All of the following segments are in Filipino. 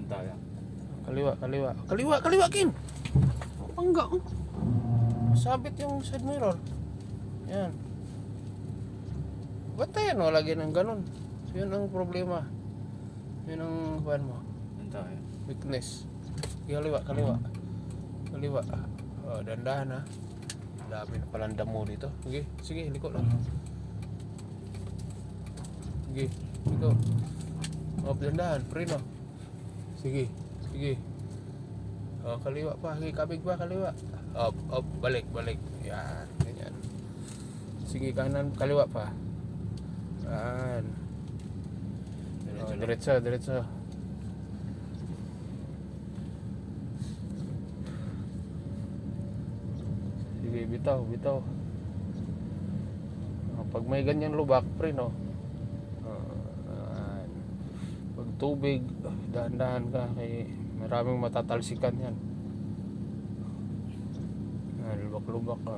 tayo. Kaliwa, kaliwa. Kaliwa, kaliwa, Kim! Pangga, oh. Sabit yung side mirror. Yan. Ba't tayo no? Lagi ng ganun. Yun ang problema. Yun ang buwan mo. Yan tayo. Weakness. Kaliwa, kaliwa. Kaliwa. Oh, dandahan ha. Dami na palang damo dito. Sige, sige, liko lang. Sige, liko. Oh, dandahan, preno. Sige, sige. Oh, kaliwa pa, sige, kabig pa, kaliwa. Up, balik, balik. Yan, ganyan. Sige, kanan, kaliwa pa. Yan. Oh, diretso, diretso. Sige, bitaw, bitaw. Pag may ganyan lubak, pre, no? Pag tubig, dahan-dahan ka, kay maraming matatalsikan yan. Lubak-lubak ka.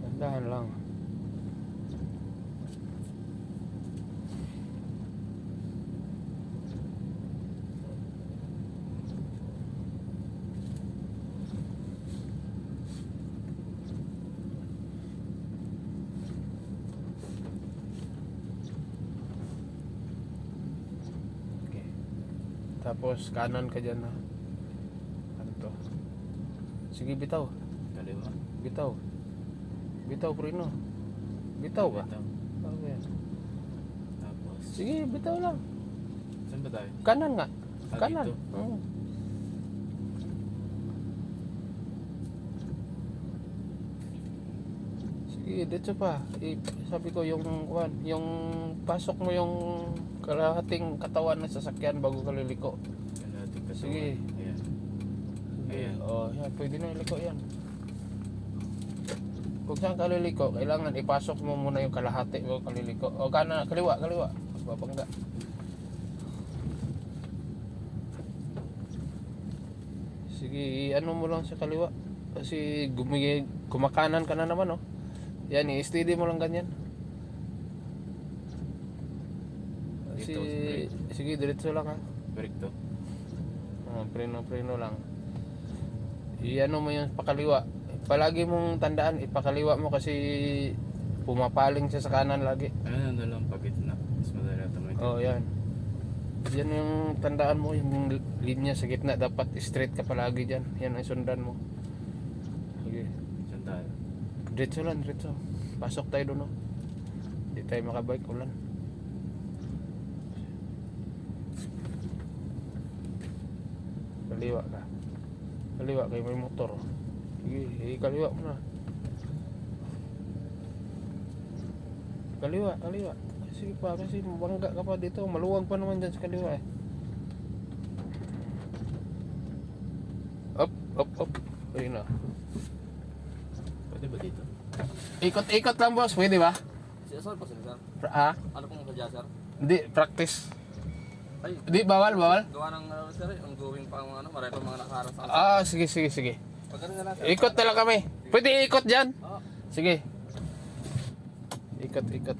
Dahan-dahan lang. Tapos kanan ka dyan ha. Ano to? Sige, bitaw. Kaliwa. Bitaw. Bitaw, preno. Bitaw ba? Bitaw. Okay. Tapos, Sige, bitaw lang. saan ba tayo? Kanan nga. Ah, Kanan. dito? Oo. Sige, dito pa. Sabi ko yung pasok mo yung kalahating katawan ng sasakyan bago ka liliko. Yan natin katawan. Sige. Ayan. Ayan. Oh, yan, pwede na iliko yan. Kung saan ka liliko, kailangan ipasok mo muna yung kalahati bago ka liliko. O kanan, kaliwa, kaliwa. Babangga. Sige, ano mo lang sa kaliwa. Kasi kumakanan ka na naman, oh. Yan, i-steady mo lang ganyan. Dito, straight. Sige, diretso lang ha. Break to. Preno lang. I-ano mo yung pakaliwa. Palagi mong tandaan, ipakaliwa mo kasi pumapaling siya sa kanan lagi. Ano lang pag gitna. Mas madali ito may Oh, yan. Yan yung tandaan mo, yung linya sa gitna. Dapat straight ka palagi dyan. Yan ang sundan mo. Sige. Saan tayo? Diretso lang, diretso. Pasok tayo doon, no? Hindi tayo makabike, ulan. Kaliwa ka. Kaliwa kayo may motor. Sige, kaliwa mo na. Kaliwa, kaliwa. Sige pa, kasi mabangga ka pa dito. Maluwag pa naman dyan sa kaliwa eh. Up, up, up. Ayun na. Pwede ba dito? Ikot-ikot lang, boss. Pwede ba? Sir po, sir. Ha? Ano pong sadya, sir? Hindi, practice. Ay, Hindi, bawal, bawal. gawa ng sir, yung going pa mga marami pa mga nakaharap sa Sige, sige, sige. Pag ganun na lang, sir. Ikot na lang kami. Pwede ikot dyan. Oo. Sige. Ikot, ikot.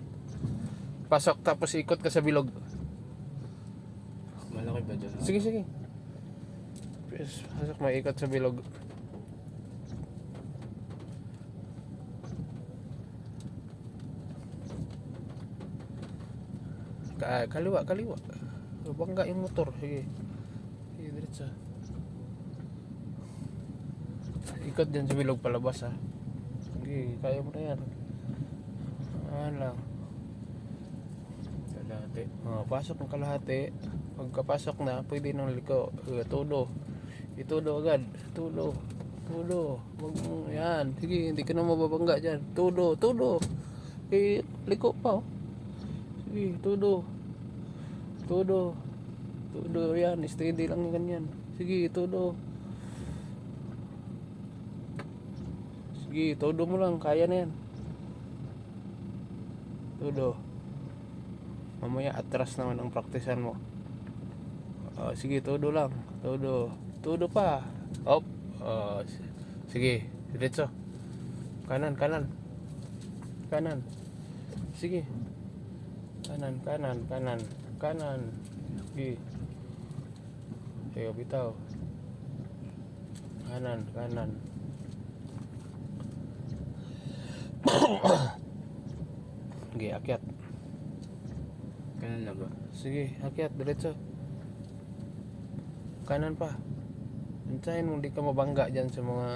Pasok tapos ikot ka sa bilog. Malaki ba dyan? Sige, sige. Yes, pasok may ikot sa bilog. Kaliwa, kaliwa. Bangga yung motor. Sige. Sige, diretso. Ikot dyan sa bilog palabas ha. Sige, kaya mo na yan. Ayan lang. Kalahati. Pasok ng kalahati. Pagkapasok na, pwede nang liko. Tulo. Itulo agad. Tulo. Tulo. Yan. Sige, hindi ka na mababangga dyan. Tulo. Tulo. Liko pa oh. Sige, tulo. Tulo. Tulo. Yan. Steady lang yung ganyan. Sige, tulo. Sige, tulo mo lang. Kaya na yan. Tulo. Mamaya atras naman ang praktisan mo. Sige, todo lang. Todo. Todo pa. Op. Sige, diretso. Kanan, kanan. Kanan. Sige. Kanan, kanan, kanan. Kanan. Sige. Ayo, bitaw. Kanan, kanan. Sige, akyat. Kanan na ba? Sige, akyat, diretso. Kanan pa. Antayin mo, di ka mabangga dyan sa mga